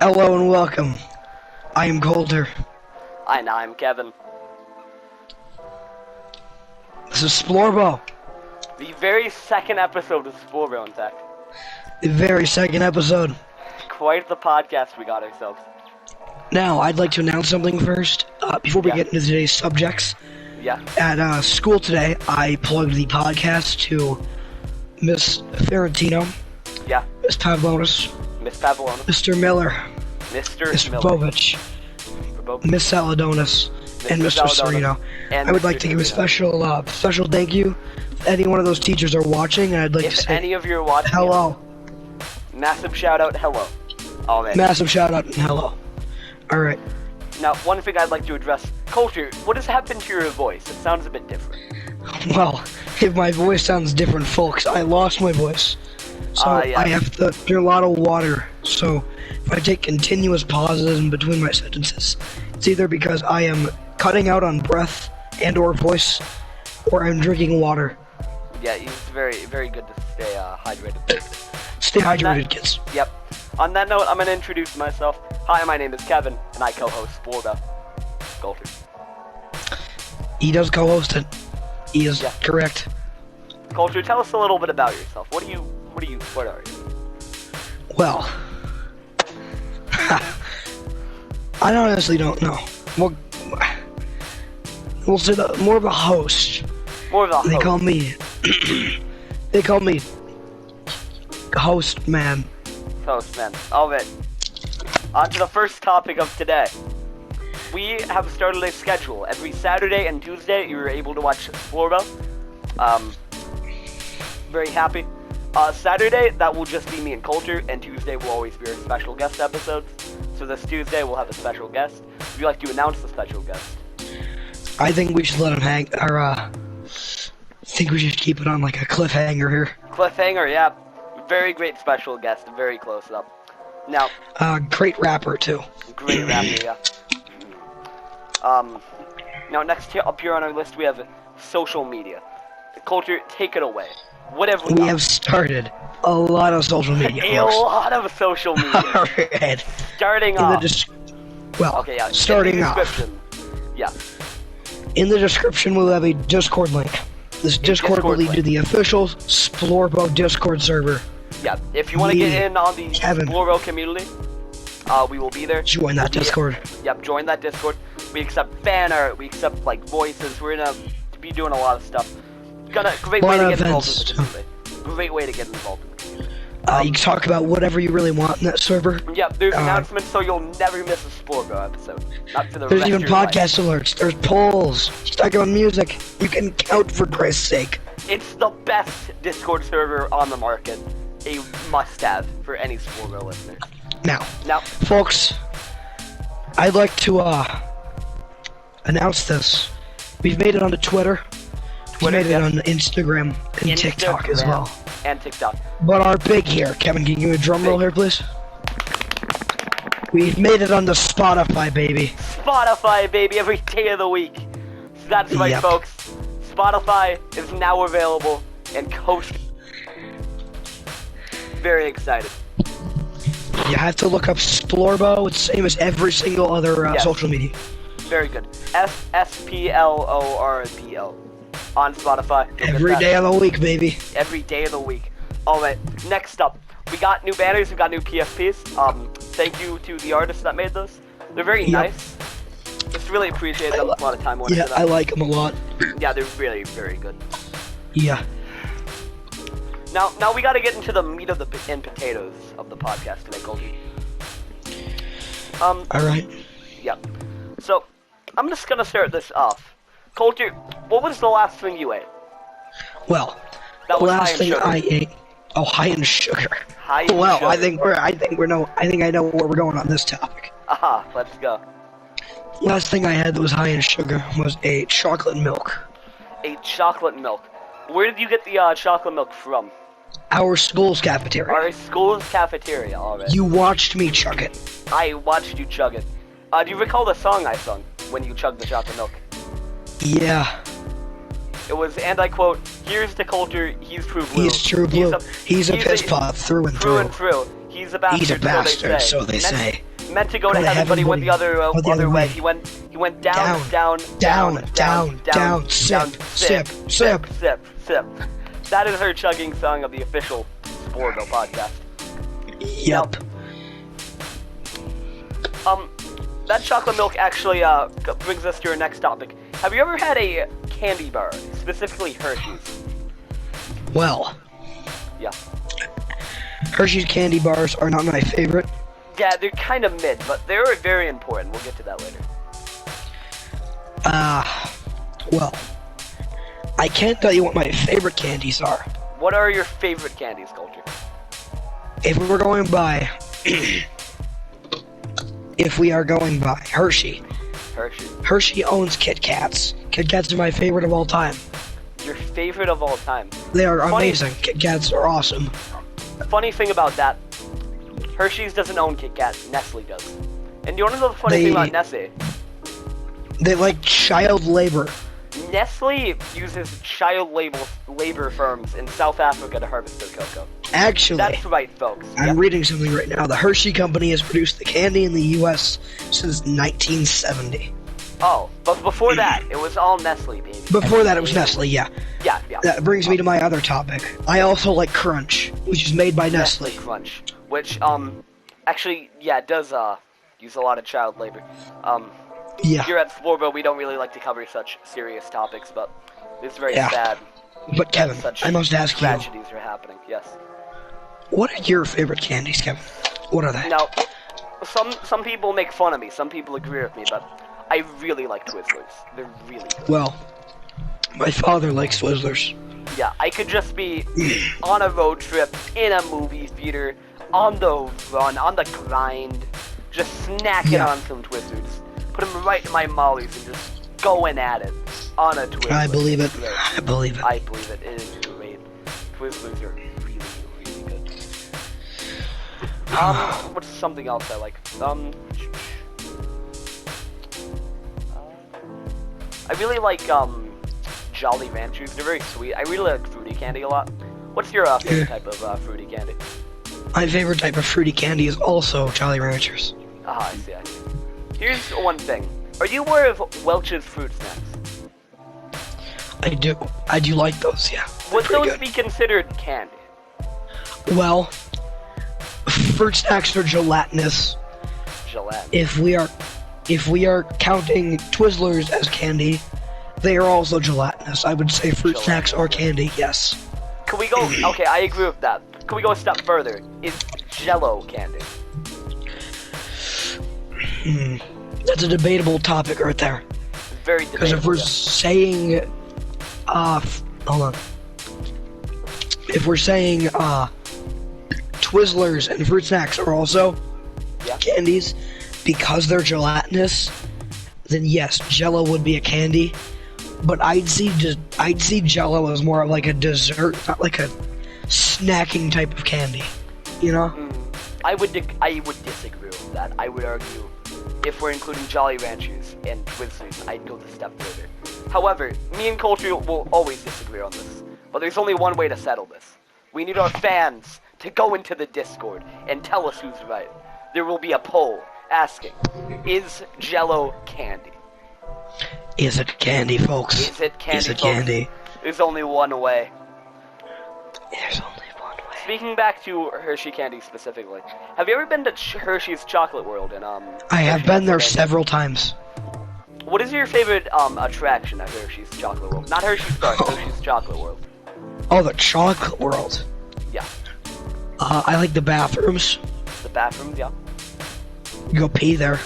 Hello and welcome. I am Coulter. I'm Kevin. This is Splorbo. The very second episode of Splorbo, in fact. The very second episode. Quite the podcast we got ourselves. Now, I'd like to announce something first, before we get into today's subjects. Yeah. At school today, I plugged the podcast to Miss Ferrantino, Yeah. Miss Pavlonis, Miss Pavlona. Mr. Miller, Mr. Miss Miller. Bovich, Miss Saladonis, and Mr. Serino. I would like to give a special thank you. If any one of those teachers are watching, and I'd like to If say any of you are watching, hello. Massive shout out, hello. Oh, man. Massive shout out and hello. Alright. Now, one thing I'd like to address, Coulter, what has happened to your voice? It sounds a bit different. Well, if my voice sounds different, folks, I lost my voice. So Yeah. I have to drink a lot of water. So if I take continuous pauses in between my sentences, it's either because I am cutting out on breath and or voice, or I'm drinking water. Yeah, it's very, very good to stay hydrated. Stay hydrated, kids. Yep. On that note, I'm going to introduce myself. Hi, my name is Kevin, and I co-host Splorbo. Coulter. He does co-host it. He is correct. Coulter, tell us a little bit about yourself. What are you? Well, I honestly don't know. We'll say more of a host. More of a host. They call me host man. Host, man. All right. On to the first topic of today. We have started a schedule. Every Saturday and Tuesday, you're able to watch Splorbo. Very happy. Saturday, that will just be me and Coulter, and Tuesday will always be our special guest episodes. So this Tuesday, we'll have a special guest. Would you like to announce the special guest? I think we should let him hang, I think we should keep it on like a cliffhanger here. Cliffhanger, yeah. Very great special guest, very close up. Now, great rapper too. Great rapper, yeah. Now next up here on our list we have social media. Coulter, take it away. Whatever we have started a lot of social media. A lot of social media. Alright. Starting off. Okay, yeah. Starting off. Yeah. In the description we'll have a Discord link. This Discord will lead to the official Splorbo Discord server. Yeah, if you want to get in on the Splorbo community, we will be there. Join that Discord. Yep, join that Discord. We accept fan art, we accept like voices. We're gonna be doing a lot of stuff. Great way to get involved in the community. Great way to get involved in the community. You can talk about whatever you really want in that server. Yep, there's announcements so you'll never miss a Splorbo episode. Not for the There's rest even of your podcast alerts. There's polls. Stuck on music. You can count for Christ's sake. It's the best Discord server on the market. A must-have for any Splorbo listener. Now, folks, I'd like to announce this. We've made it onto Twitter. We made it on Instagram and TikTok as well. And TikTok. But our big here, Kevin, can you give me a drum roll here, please? We've made it onto Spotify, baby. Spotify, baby, every day of the week. So that's right, folks. Spotify is now available and Coast. Very excited. You have to look up Splorbo. It's the same as every single other social media. Very good. SPLORBO. On Spotify. Every day of the week, baby. Every day of the week. Alright, next up. We got new banners, we got new PFPs. Thank you to the artists that made those. They're very nice. Just really appreciate them. A lot of time went into them. I like them a lot. Yeah, they're really, very good. Yeah. Now we gotta get into the meat of the and potatoes of the podcast today, Coulter. Alright. Yep. So, I'm just gonna start this off. Coulter, what was the last thing you ate? Well, that the was last thing I ate. Oh, high in sugar. High in sugar. I think I know where we're going on this topic. Aha, let's go. Last thing I had that was high in sugar was a chocolate milk. A chocolate milk. Where did you get the chocolate milk from? Our school's cafeteria. Our school's cafeteria, alright. You watched me chug it. I watched you chug it. Do you recall the song I sung when you chugged the chocolate milk? Yeah. It was, and I quote, "Here's to Coulter, he's true blue. He's true blue. He's a piss pot through and through. He's a bastard, so they say. Meant to go to heaven, but he went the other way. He went down, sip. That is her chugging song of the official Splorbo podcast. Yep. That chocolate milk actually brings us to our next topic. Have you ever had a candy bar, specifically Hershey's? Well. Yeah. Hershey's candy bars are not my favorite. Yeah, they're kind of mid, but they're very important. We'll get to that later. Well, I can't tell you what my favorite candies are. What are your favorite candies, Culture? If we were going by... if we are going by Hershey. Hershey owns Kit Kats. Kit Kats are my favorite of all time. Your favorite of all time? They are amazing. Kit Kats are awesome. Funny thing about that, Hershey's doesn't own Kit Kat, Nestle does. And you want to know the funny thing about Nestle? They like child labor. Nestle uses child labor firms in South Africa to harvest their cocoa. Actually, that's right, folks. I'm reading something right now. The Hershey Company has produced the candy in the U.S. since 1970. Oh, but before that, it was all Nestle, baby. Before that, it was Nestle, yeah. Yeah. That brings me to my other topic. I also like Crunch, which is made by Nestle. Crunch, which, actually, yeah, it does, use a lot of child labor. Yeah. Here at Splorbo, we don't really like to cover such serious topics, but it's very sad. But Kevin, I must ask you. Tragedies are happening, yes. What are your favorite candies, Kevin? What are they? Now, some people make fun of me, some people agree with me, but I really like Twizzlers. They're really good. Well, my father likes Twizzlers. Yeah, I could just be on a road trip, in a movie theater, on the run, on the grind, just snacking on some Twizzlers. Put them right in my mollies and just going at it on a Twizzler. I believe it. I believe it. I believe it. It is great. Twizzlers are really, really good. What's something else I like? I really like, Jolly Ranchers. They're very sweet. I really like fruity candy a lot. What's your favorite type of fruity candy? My favorite type of fruity candy is also Jolly Ranchers. I see. Here's one thing. Are you aware of Welch's fruit snacks? I do. I do like those, yeah. Would those be considered candy? Well, fruit snacks are gelatinous. If we are counting Twizzlers as candy, they are also gelatinous. I would say fruit snacks are candy, yes. Can we go... Okay, I agree with that. Can we go a step further? Is Jell-O candy? That's a debatable topic right there. Very debatable. Because if we're saying... hold on. If we're saying, Twizzlers and fruit snacks are also candies, because they're gelatinous, then yes, Jell-O would be a candy. But I'd see Jell-O as more of like a dessert, not like a snacking type of candy. You know? I would disagree with that. I would argue, if we're including Jolly Ranchers and Twizzlers, I'd go the step further. However, me and Culture will always disagree on this. But there's only one way to settle this. We need our fans to go into the Discord and tell us who's right. There will be a poll asking, is Jell-O candy? Is it candy, folks? Is it candy, Is it folks? candy? There's only one way. There's only one way. Speaking back to Hershey candy specifically, have you ever been to Hershey's Chocolate World in I have been there several times. What is your favorite attraction at Hershey's Chocolate World? Not Hershey's Stars, Hershey's Chocolate World. Oh, the Chocolate World. Yeah. I like the bathrooms. The bathrooms, yeah. You go pee there.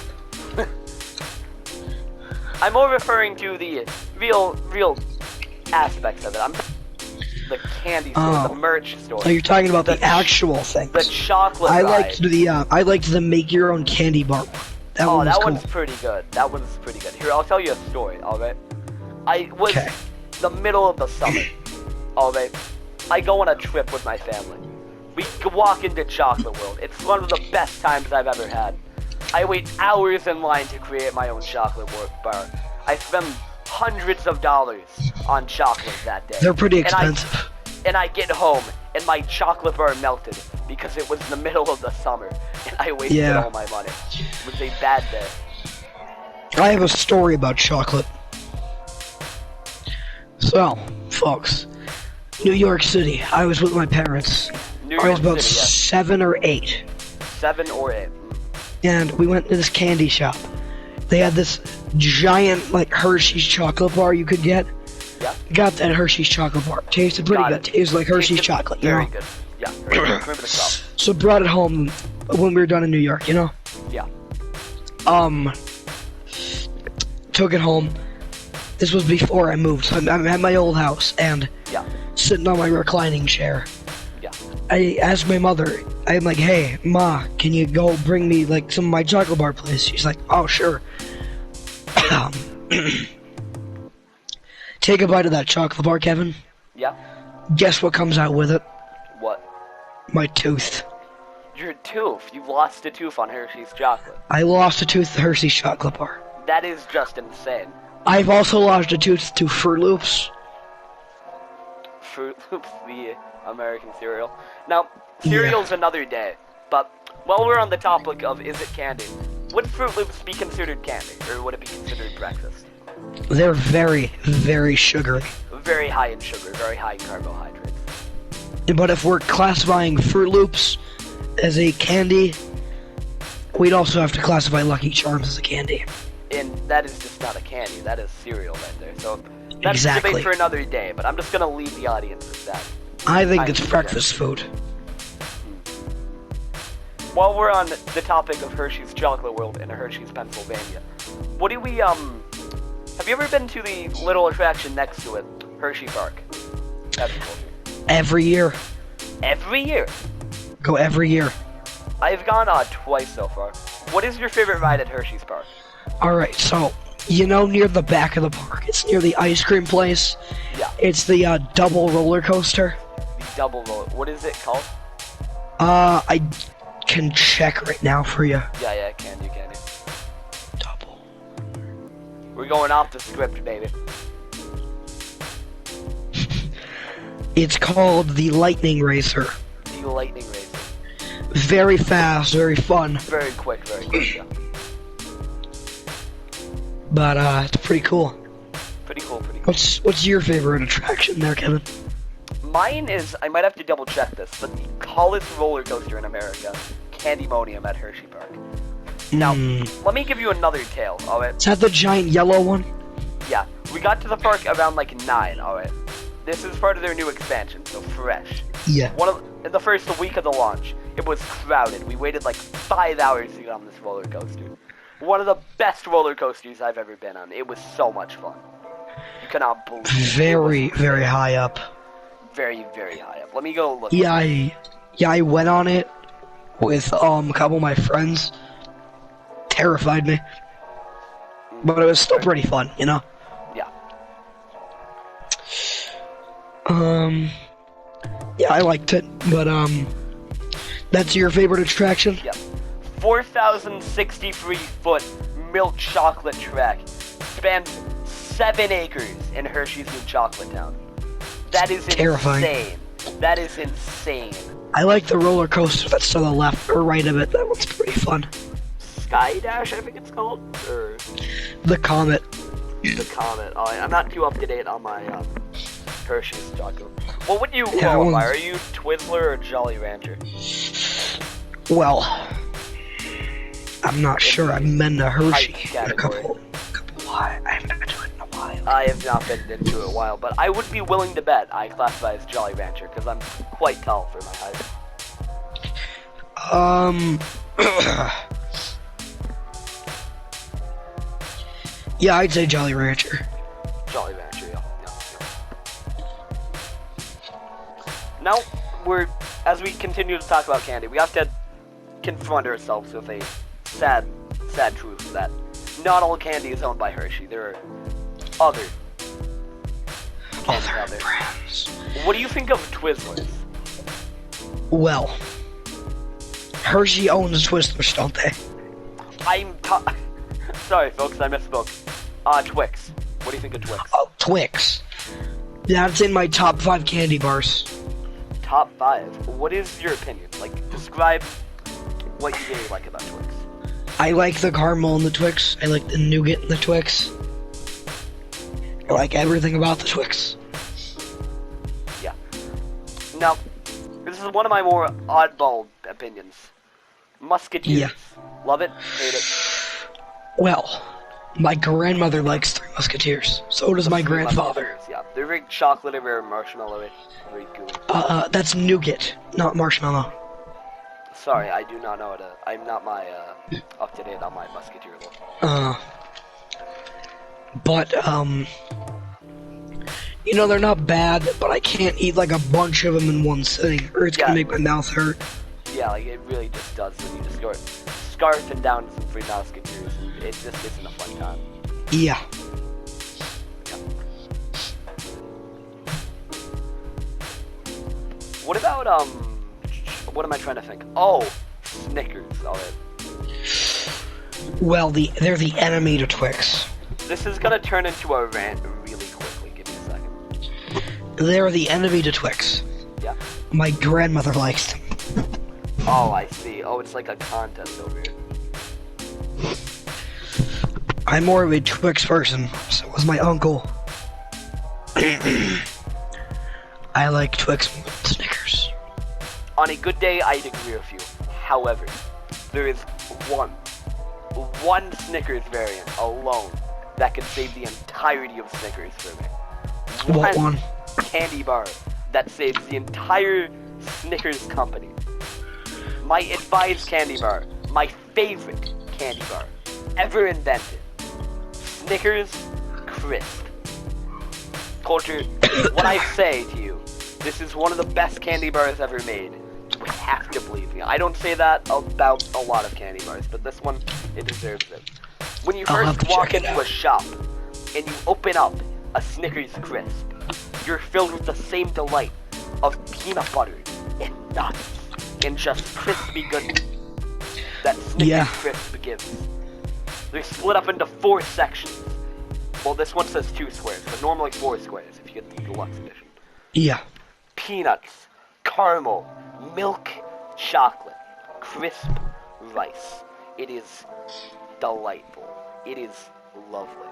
I'm more referring to the real aspects of it. I'm the candy store, the merch store. Oh, you're talking about the actual things. The chocolate I liked the make your own candy bar. That one was cool. One's pretty good. That one's pretty good. Here, I'll tell you a story, alright? I was the middle of the summer, alright? I go on a trip with my family. We walk into Chocolate World. It's one of the best times I've ever had. I wait hours in line to create my own chocolate bar. I spend hundreds of dollars on chocolate that day. They're pretty expensive. and I get home, and my chocolate bar melted because it was in the middle of the summer, and I wasted all my money. It was a bad day. I have a story about chocolate. So, folks, New York City. I was with my parents. I was about 7 or 8. 7 or 8. And we went to this candy shop. They had this giant, like, Hershey's chocolate bar you could get. Yeah. Got that Hershey's chocolate bar. Tasted pretty good. Tasted like Hershey's chocolate, you know? Very good. Yeah. Remember the crowd. So brought it home when we were done in New York, you know? Yeah. Took it home. This was before I moved. So I'm at my old house and sitting on my reclining chair. Yeah. I asked my mother, I'm like, hey, Ma, can you go bring me, like, some of my chocolate bar, please? She's like, oh, sure. Take a bite of that chocolate bar, Kevin. Yeah. Guess what comes out with it? What? My tooth. Your tooth. You lost a tooth on Hershey's chocolate. I lost a tooth to Hershey's chocolate bar. That is just insane. I've also lost a tooth to Fruit Loops. Fruit Loops, the American cereal. Now, cereal's another day, but while we're on the topic of is it candy, would Fruit Loops be considered candy, or would it be considered breakfast? They're very, very sugary. Very high in sugar, very high in carbohydrates. But if we're classifying Fruit Loops as a candy, we'd also have to classify Lucky Charms as a candy. And that is just not a candy, that is cereal right there. So that's a debate for another day, but I'm just gonna leave the audience with that. I think it's breakfast food. While we're on the topic of Hershey's Chocolate World in Hershey's, Pennsylvania, what do we, have you ever been to the little attraction next to it, Hershey Park? Every year. Every year? Go every year. I've gone twice so far. What is your favorite ride at Hershey's Park? Alright, so, you know near the back of the park, it's near the ice cream place? Yeah. It's the, double roller coaster. The double roller, what is it called? I can check right now for you. Yeah, can you. Double. We're going off the script, baby. It's called the Lightning Racer. The Lightning Racer. Very fast, very fun. Very quick, yeah. But, it's pretty cool. Pretty cool. What's your favorite attraction there, Kevin? Mine is, I might have to double check this, but the tallest roller coaster in America, Candymonium at Hershey Park. Now, let me give you another tale, alright? Is that the giant yellow one? Yeah, we got to the park around like 9, alright? This is part of their new expansion, so fresh. Yeah. In the first week of the launch, it was crowded. We waited like 5 hours to get on this roller coaster. One of the best roller coasters I've ever been on. It was so much fun. You cannot believe it. Very, very high up. Very, very high up. Let me go look. Yeah, I went on it with a couple of my friends. Terrified me. But it was still pretty fun, you know? Yeah. Yeah, I liked it, but that's your favorite attraction? Yep. 4,063-foot milk chocolate track spans 7 acres in Hershey's New Chocolate Town. That is terrifying. Insane. That is insane. I like the roller coaster that's to the left or right of it. That one's pretty fun. Sky Dash, I think it's called? Or the Comet. The Comet. Oh, I'm not too up to date on my Hershey's chocolate. What would you qualify? Are you Twizzler or Jolly Rancher? Well, I'm not sure. I've been to Hershey a couple. I haven't been to it in a while. I have not been into it in a while, but I would be willing to bet I classify as Jolly Rancher because I'm quite tall for my height. Yeah, I'd say Jolly Rancher. Jolly Rancher, yeah. Now, as we continue to talk about candy, we have to confront ourselves with a sad truth that not all candy is owned by Hershey. There are other candies out there. brands. What do you think of Twizzlers? Well, Hershey owns Twizzlers, don't they? Sorry, folks, I misspoke. Twix. What do you think of Twix? Oh, Twix. That's in my top 5 candy bars. Top 5. What is your opinion? Like, describe what you really like about Twix. I like the caramel in the Twix. I like the nougat in the Twix. I like everything about the Twix. Yeah. Now, this is one of my more oddball opinions. Musketeers. Yeah. Love it, hate it. Well, my grandmother likes Three Musketeers. So does my Three grandfather. Musketeers, yeah. They're very chocolatey, very marshmallowy, very gooey. That's nougat, not marshmallow. Sorry, I do not know how to. I'm not my up to date on my musketeer lore. But you know, they're not bad, but I can't eat like a bunch of them in one sitting, or it's gonna make my mouth hurt. Yeah, like it really just does when you just go scarfing down some Three Musketeers. It just isn't a fun time. Yeah. What about what am I trying to think? Oh, Snickers. Alright. Well, they're the enemy to Twix. This is gonna turn into a rant really quickly. Give me a second. They're the enemy to Twix. Yeah. My grandmother likes them. Oh, I see. Oh, it's like a contest over here. I'm more of a Twix person, so was my uncle. I like Twix more than Snickers. On a good day, I'd agree with you. However, there is one Snickers variant alone that can save the entirety of Snickers for me. What one? Candy bar that saves the entire Snickers company. My advised candy bar, my favorite candy bar ever invented. Snickers Crisp. Culture, what I say to you, this is one of the best candy bars ever made. You have to believe me. I don't say that about a lot of candy bars, but this one, it deserves it. When you first walk into a shop and you open up a Snickers Crisp, you're filled with the same delight of peanut butter and nuts and just crispy goodness that Snickers Crisp gives. They're split up into 4 sections. Well, this one says 2 squares, but normally 4 squares if you get the deluxe edition. Yeah. Peanuts, caramel, milk, chocolate, crisp rice. It is delightful. It is lovely.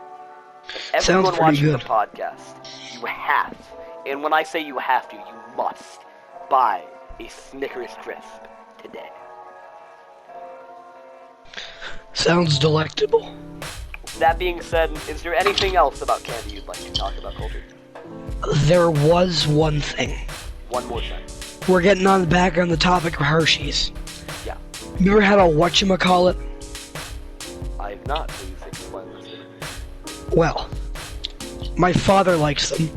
Everyone watching the podcast, you have, and when I say you have to, you must buy a Snickers Crisp today. Sounds delectable. That being said, is there anything else about candy you'd like to talk about, Colter? There was one thing. One more thing. We're getting back on the topic of Hershey's. Yeah. You ever had a whatchamacallit? I have not. Please explain this to me. Well, my father likes them.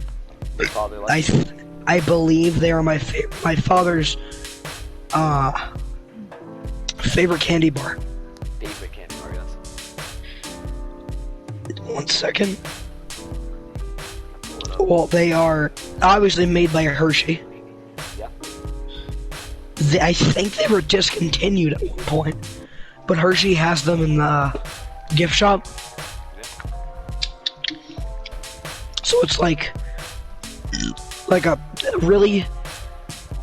Your father likes them? I believe they are my father's favorite candy bar. Favorite candy bar, yes. 1 second. Well, they are obviously made by Hershey. Yeah. I think they were discontinued at one point, but Hershey has them in the gift shop. Yeah. So it's like a really,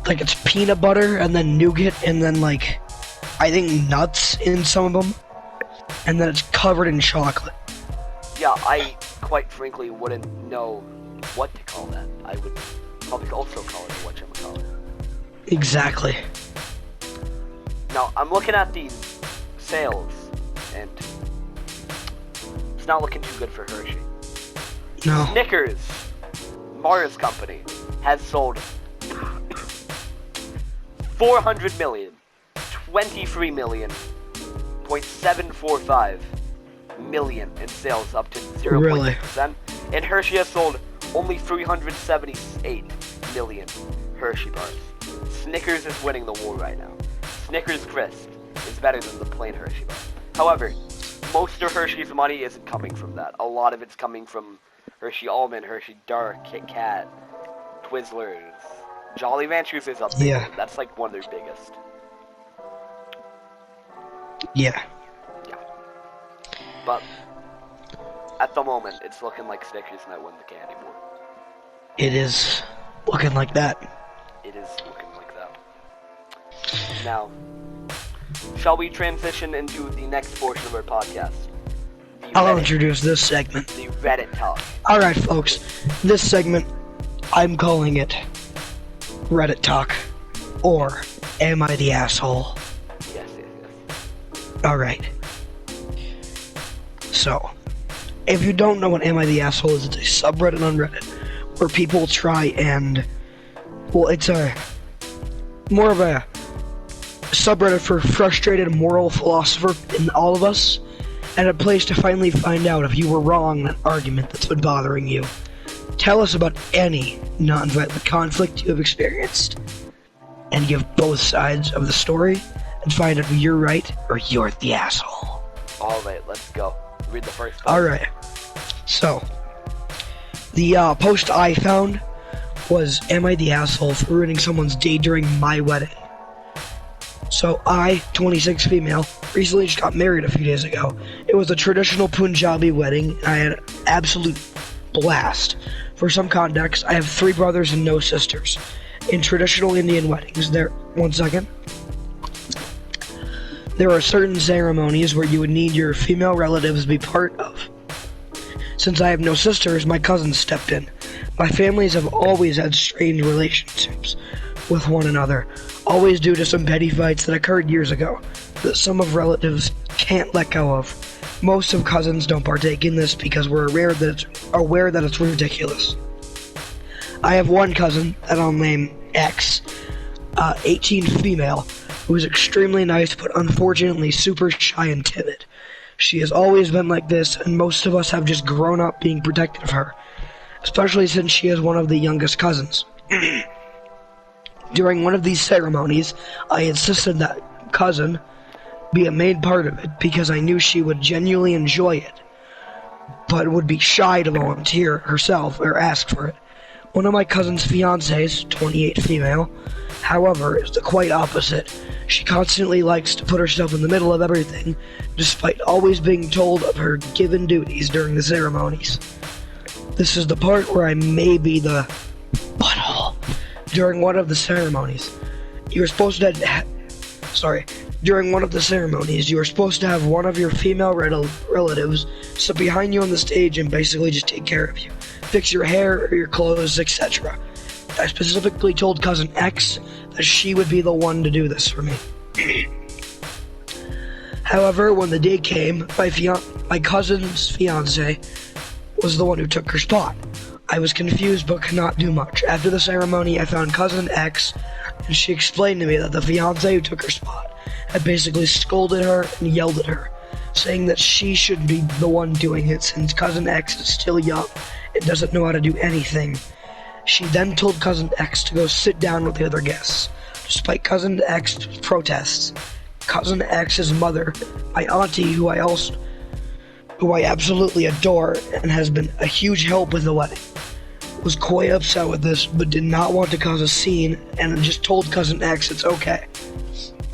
like it's peanut butter and then nougat and then like, I think nuts in some of them, and then it's covered in chocolate. Yeah, I quite frankly wouldn't know what to call that. I would probably also call it a whatchamacallit. Exactly. Now, I'm looking at these sales, and it's not looking too good for Hershey. No. Snickers, Mars Company, has sold 400 million, 23 million, .745 million in sales, up to 0.2%. Really? And Hershey has sold only 378 million Hershey bars. Snickers is winning the war right now. Snickers Crisp is better than the plain Hershey bar. However, most of Hershey's money isn't coming from that. A lot of it's coming from Hershey Almond, Hershey Dark, Kit Kat, Twizzlers. Jolly Ranchers is up there. Yeah. That's like one of their biggest. Yeah. Yeah. But at the moment, it's looking like Snickers might win the candy war. It is looking like that. It is looking like that. Now, shall we transition into the next portion of our podcast? I'll introduce this segment. The Reddit talk. Alright, folks. This segment, I'm calling it Reddit Talk. Or, Am I the Asshole? Yes. Alright. So, if you don't know what Am I the Asshole is, it's a subreddit on Reddit where people try and... Well, it's more of a subreddit for frustrated moral philosopher in all of us, and a place to finally find out if you were wrong in an argument that's been bothering you. Tell us about any non-violent conflict you have experienced, and give both sides of the story, and find out if you're right or you're the asshole. Alright, let's go. Read the first post. Alright. So, the post I found was, Am I the asshole for ruining someone's day during my wedding? So I, 26 female, recently just got married a few days ago. It was a traditional Punjabi wedding, and I had an absolute blast. For some context, I have 3 brothers and no sisters. In traditional Indian weddings, there are certain ceremonies where you would need your female relatives to be part of. Since I have no sisters, my cousins stepped in. My families have always had strained relationships with one another, always due to some petty fights that occurred years ago that some of relatives can't let go of. Most of cousins don't partake in this because we're aware that it's ridiculous. I have one cousin that I'll name X, 18 female, who is extremely nice but unfortunately super shy and timid. She has always been like this, and most of us have just grown up being protective of her, especially since she is one of the youngest cousins. During one of these ceremonies, I insisted that cousin be a main part of it because I knew she would genuinely enjoy it, but would be shy to volunteer herself or ask for it. One of my cousin's fiancés, 28 female, however, is the quite opposite. She constantly likes to put herself in the middle of everything, despite always being told of her given duties during the ceremonies. This is the part where I may be the butthole. During one of the ceremonies, you were supposed to have one of your female relatives sit behind you on the stage and basically just take care of you, fix your hair or your clothes, etc. I specifically told cousin X that she would be the one to do this for me. However, when the day came, my cousin's fiance was the one who took her spot. I was confused but could not do much. After the ceremony, I found cousin X, and she explained to me that the fiance who took her spot had basically scolded her and yelled at her, saying that she should be the one doing it since cousin X is still young and doesn't know how to do anything. She then told cousin X to go sit down with the other guests. Despite cousin X's protests, cousin X's mother, my auntie, who I absolutely adore and has been a huge help with the wedding, was quite upset with this but did not want to cause a scene and just told cousin X it's okay.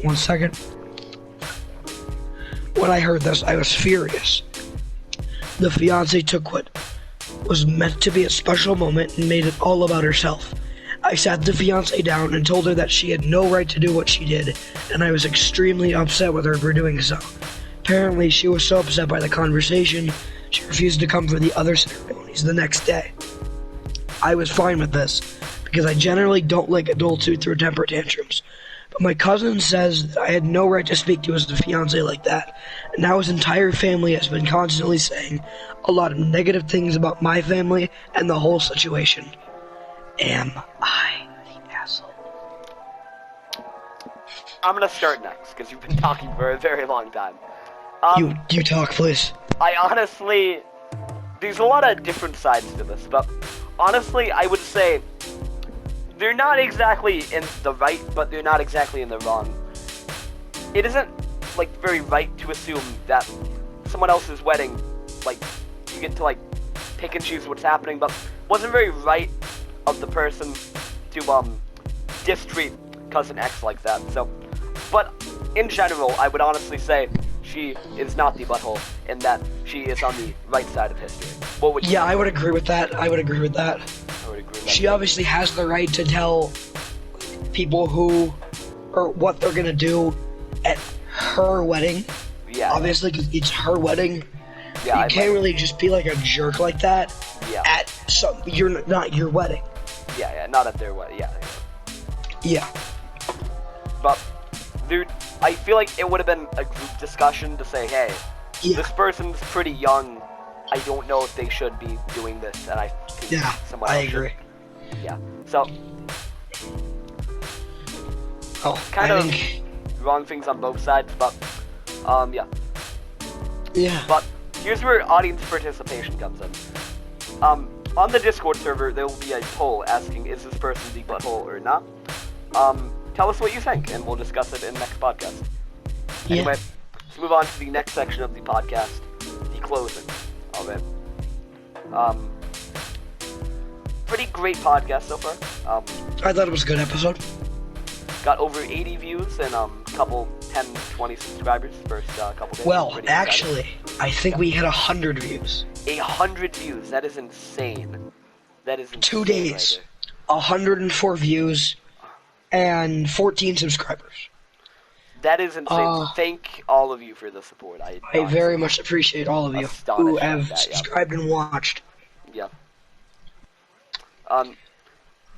One second. When I heard this, I was furious. The fiancé took what was meant to be a special moment and made it all about herself. I sat the fiancé down and told her that she had no right to do what she did, and I was extremely upset with her for doing so. Apparently, she was so upset by the conversation, she refused to come for the other ceremonies the next day. I was fine with this, because I generally don't like adults who throw temper tantrums. But my cousin says that I had no right to speak to his fiancé like that, and now his entire family has been constantly saying a lot of negative things about my family and the whole situation. Am I the asshole? I'm gonna start next, because you've been talking for a very long time. You talk, please. I honestly... There's a lot of different sides to this, but honestly, I would say they're not exactly in the right, but they're not exactly in the wrong. It isn't, like, very right to assume that someone else's wedding, like, you get to, like, pick and choose what's happening, but wasn't very right of the person to, distreat cousin X like that, so. But, in general, I would honestly say she is not the butthole, and that she is on the right side of history. What would you I would agree with that. I would agree. She obviously has the right to tell people who or what they're gonna do at her wedding. Yeah. Obviously, because it's her wedding. Yeah. You can't really just be like a jerk like that. Yeah. At you're not your wedding. Yeah. Not at their wedding. Yeah. Yeah. But, dude, I feel like it would have been a group discussion to say, hey, this person's pretty young. I don't know if they should be doing this, and I think someone else agree. should. Yeah. So, kind of wrong things on both sides, but yeah. Yeah. But here's where audience participation comes in. On the Discord server, there will be a poll asking, is this person the butthole or not? Tell us what you think, and we'll discuss it in the next podcast. Anyway, let's move on to the next section of the podcast, the closing of it. Pretty great podcast so far. I thought it was a good episode. Got over 80 views and couple 10, 20 subscribers first couple days. Well, actually, I think we hit 100 views. 100 views. That is insane. That is insane. 2 days, 104 views, and 14 subscribers. That is insane. Thank all of you for the support. I very much appreciate all of you who have subscribed and watched. Yeah.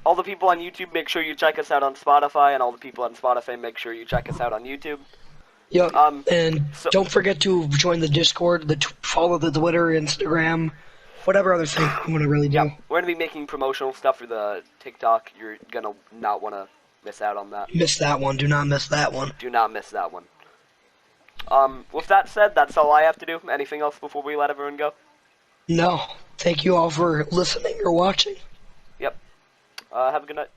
All the people on YouTube, make sure you check us out on Spotify, and all the people on Spotify, make sure you check us out on YouTube. Yep. And don't forget to join the Discord, follow the Twitter, Instagram, whatever other thing you want to really do. Yeah, we're gonna be making promotional stuff for the TikTok. You're gonna not want to miss out on that. Miss that one. Do not miss that one. Do not miss that one. With that said, that's all I have to do. Anything else before we let everyone go? No. Thank you all for listening or watching. Yep. Have a good night.